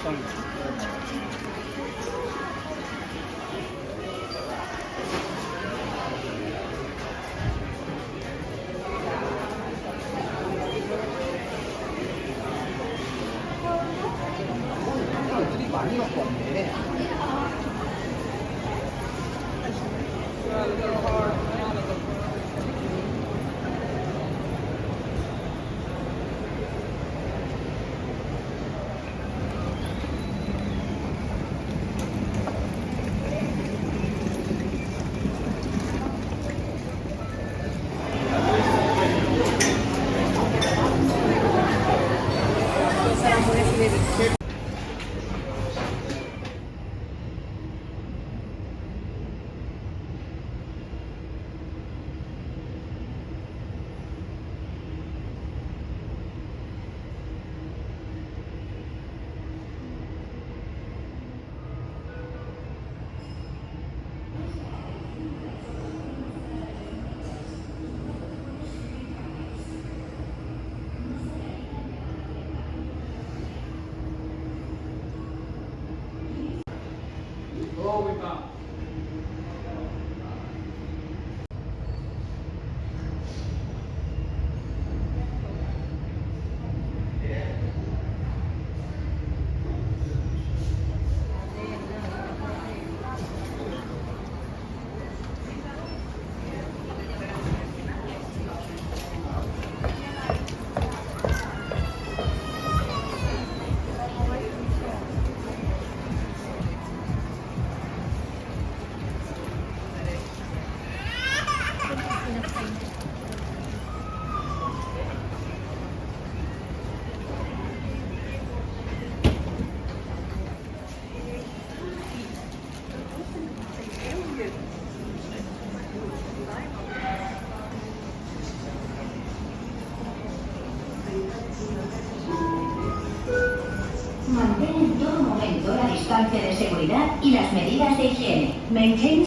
Son. 애들이 많이 갖고 왔네. Mantén en todo momento la distancia de seguridad y las medidas de higiene. Maintain.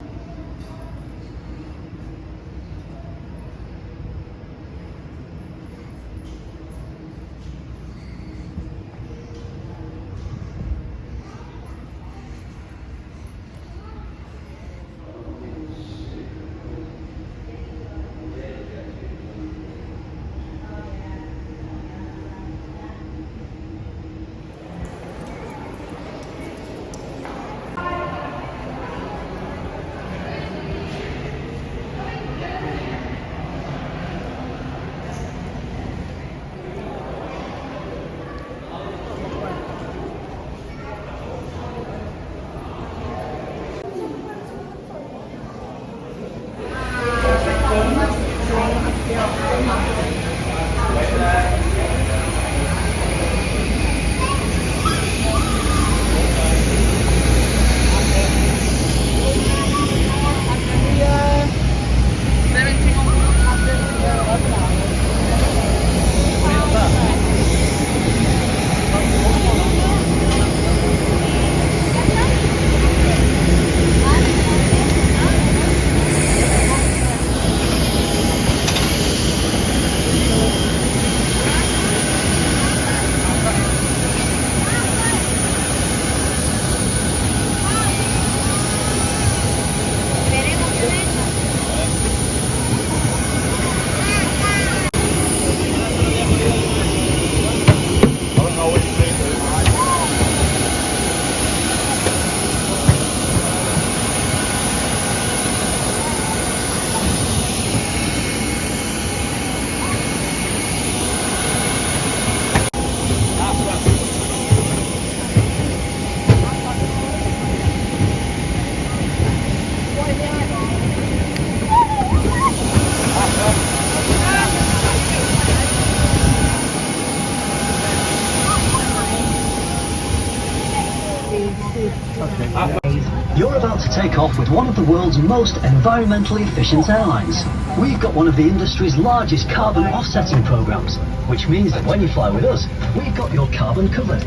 You're about to take off with one of the world's most environmentally efficient airlines. We've got one of the industry's largest carbon offsetting programs, which means that when you fly with us, we've got your carbon covered.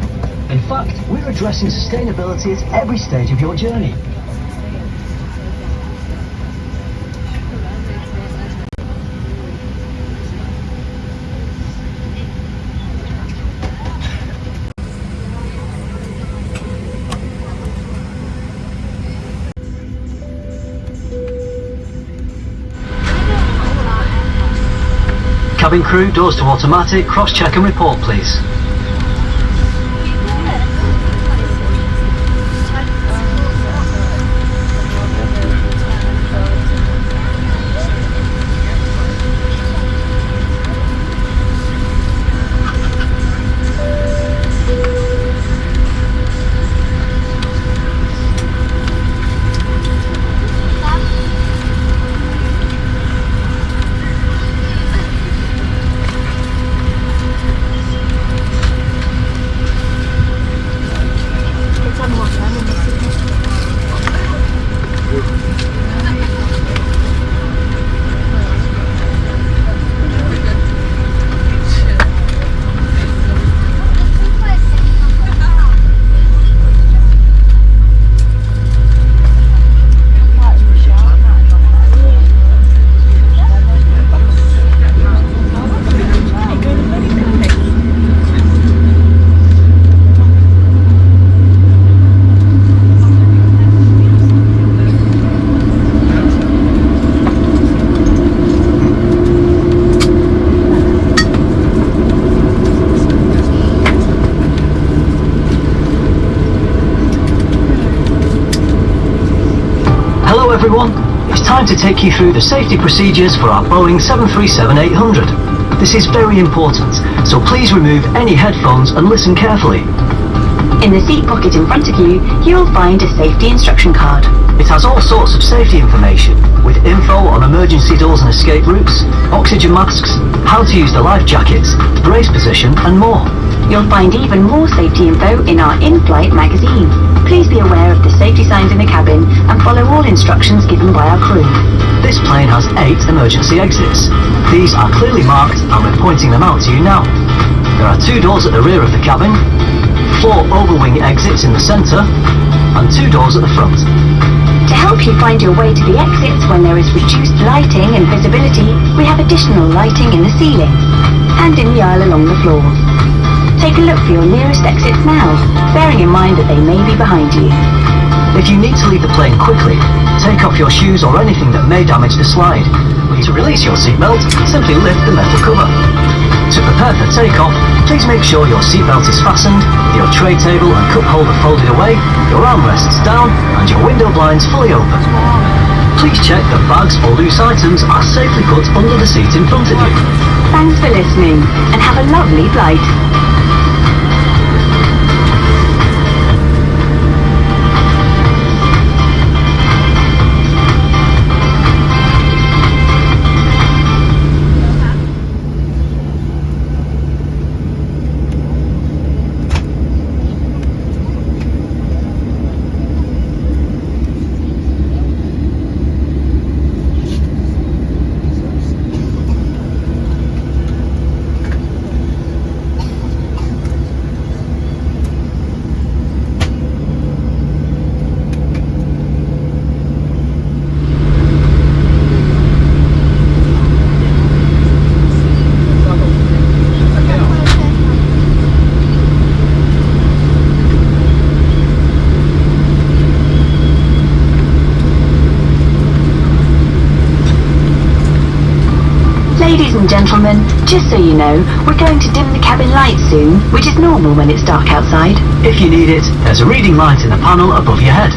In fact, we're addressing sustainability at every stage of your journey. cabin crew, doors to automatic, cross-check and report please. Hello everyone, it's time to take you through the safety procedures for our Boeing 737-800. This is very important, so please remove any headphones and listen carefully. In the seat pocket in front of you, you'll find a safety instruction card. It has all sorts of safety information, with info on emergency doors and escape routes, oxygen masks, how to use the life jackets, brace position and more. You'll find even more safety info in our in-flight magazine. Please be aware of the safety signs in the cabin and follow all instructions given by our crew. This plane has 8 emergency exits. These are clearly marked and we're pointing them out to you now. There are 2 doors at the rear of the cabin, 4 overwing exits in the centre, and 2 doors at the front. To help you find your way to the exits when there is reduced lighting and visibility, we have additional lighting in the ceiling and in the aisle along the floors. Take a look for your nearest exits now, bearing in mind that they may be behind you. If you need to leave the plane quickly, take off your shoes or anything that may damage the slide. To release your seatbelt, simply lift the metal cover. To prepare for takeoff, please make sure your seatbelt is fastened, your tray table and cup holder folded away, your armrests down, and your window blinds fully open. Please check that bags or loose items are safely put under the seat in front of you. Thanks for listening, and have a lovely flight. Ladies and gentlemen, just so you know, we're going to dim the cabin lights soon, which is normal when it's dark outside. If you need it, there's a reading light in the panel above your head.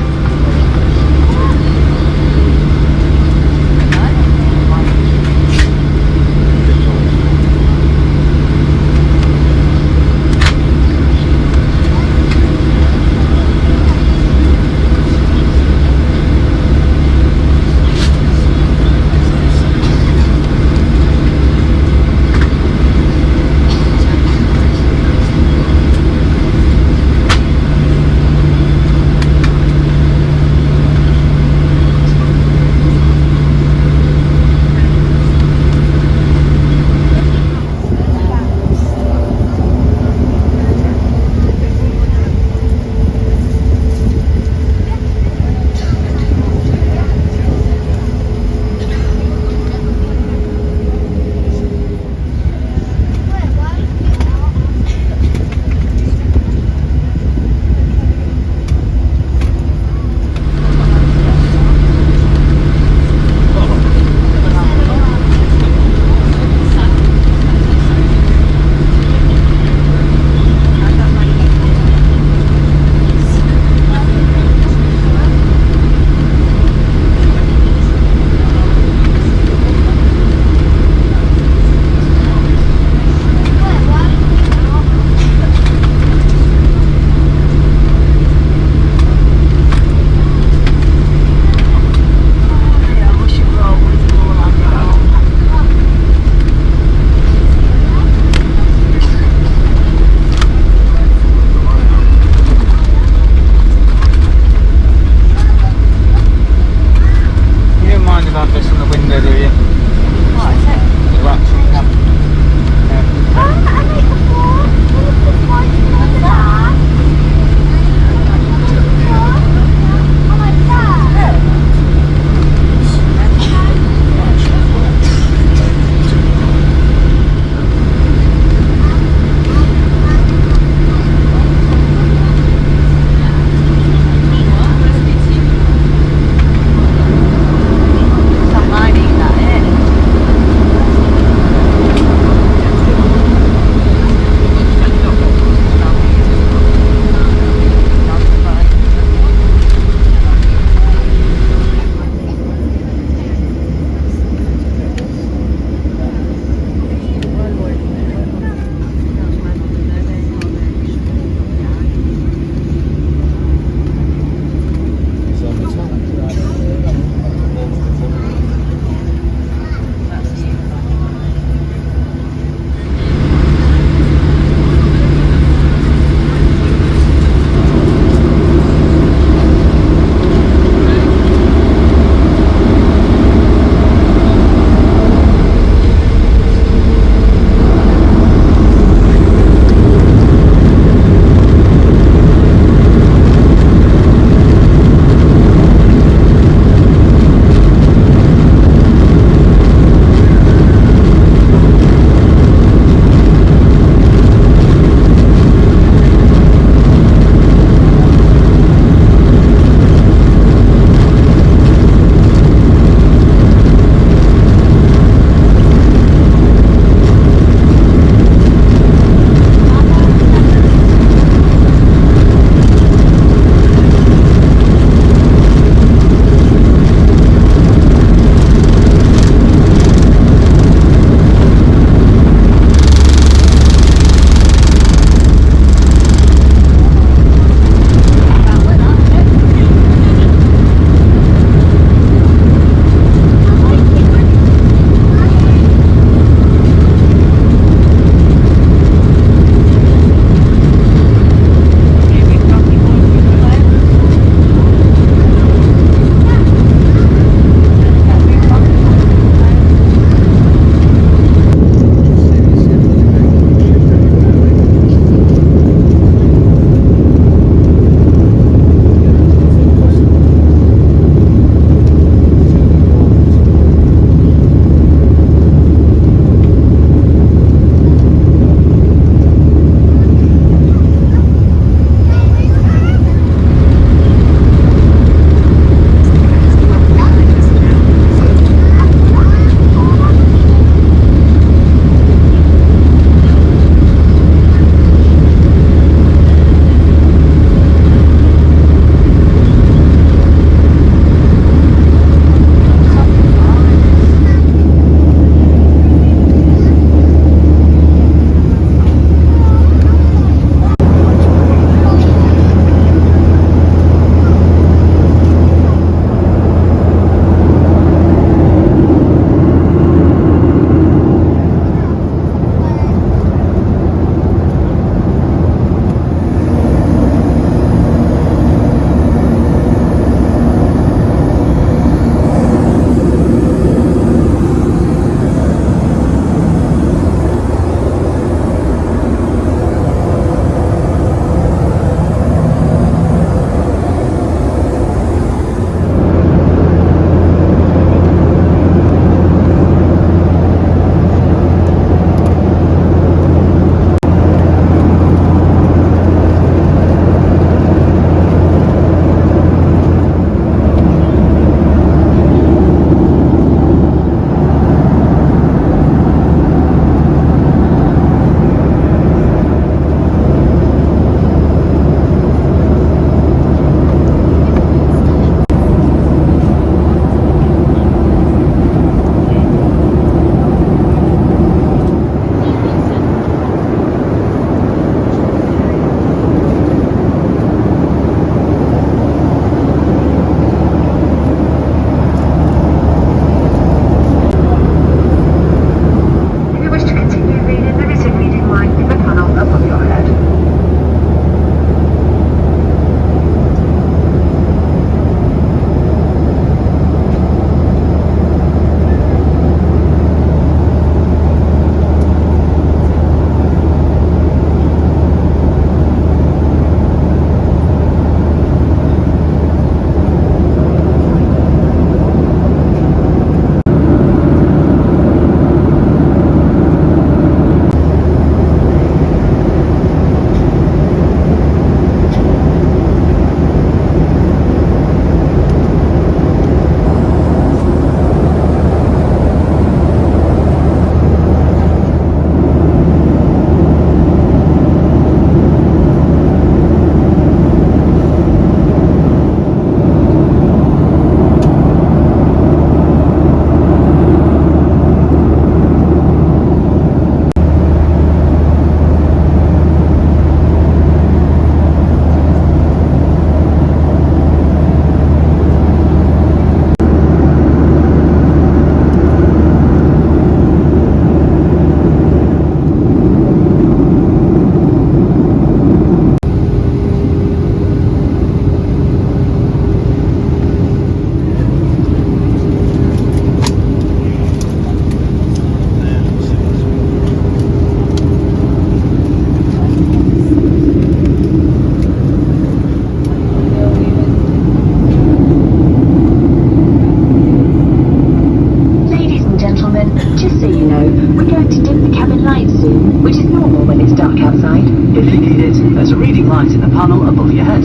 cabin lights soon, which is normal when it's dark outside. If you need it, there's a reading light in the panel above your head.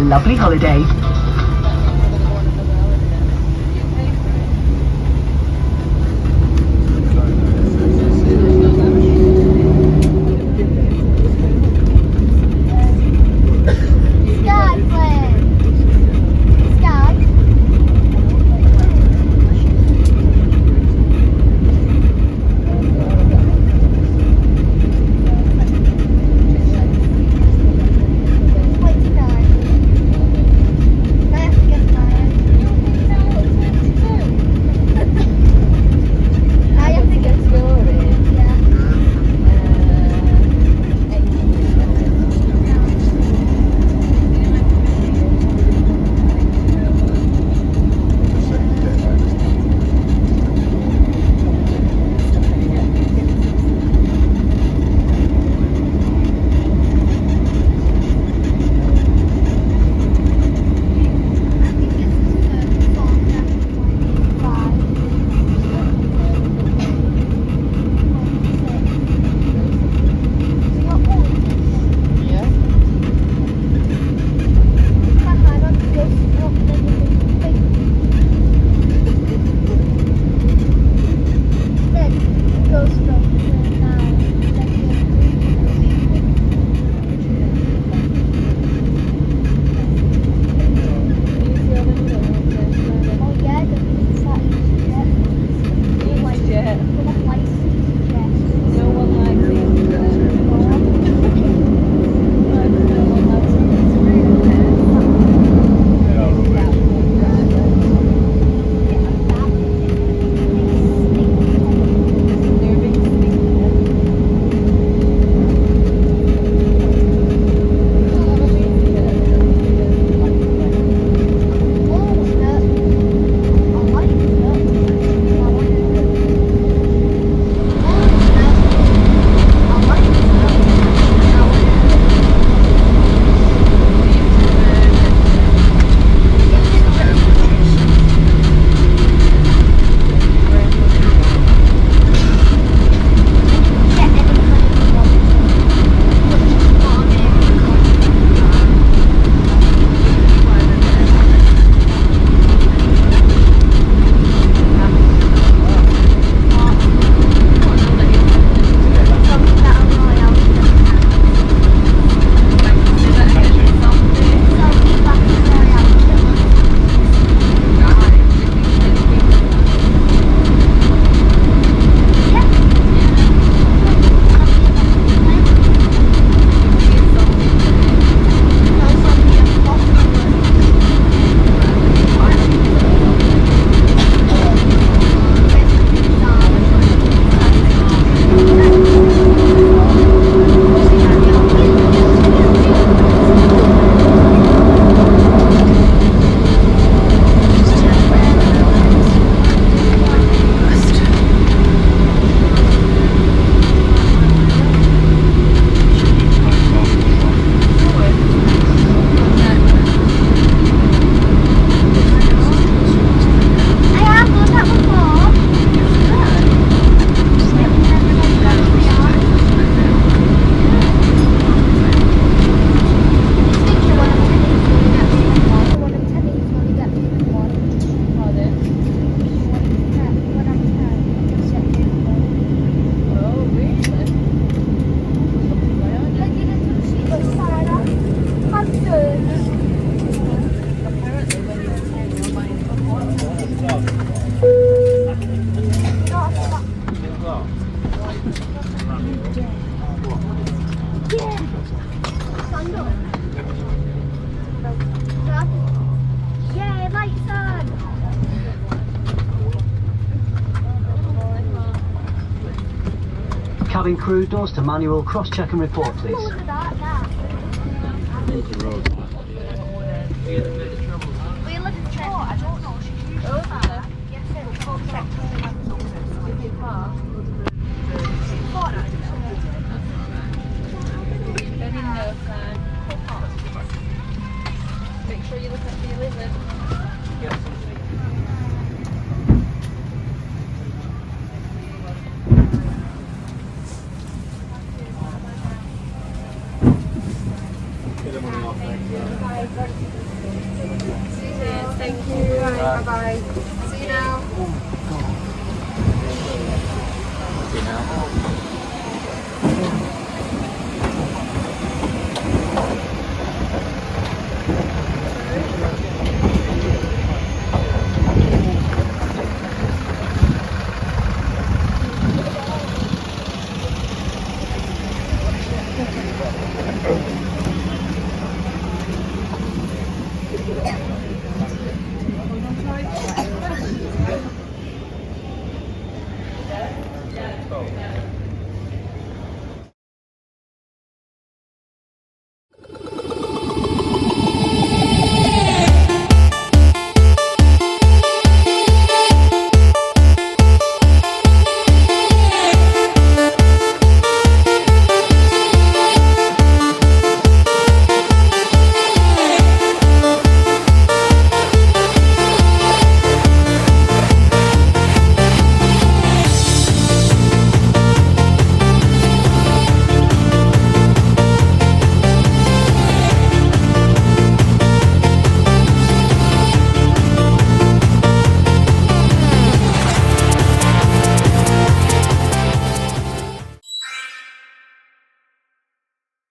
lovely holiday. Cabin crew, doors to manual, cross-check and report, please. Make sure you look after your lizard. Get the money off, thank you. Thank you. Bye. Bye-bye.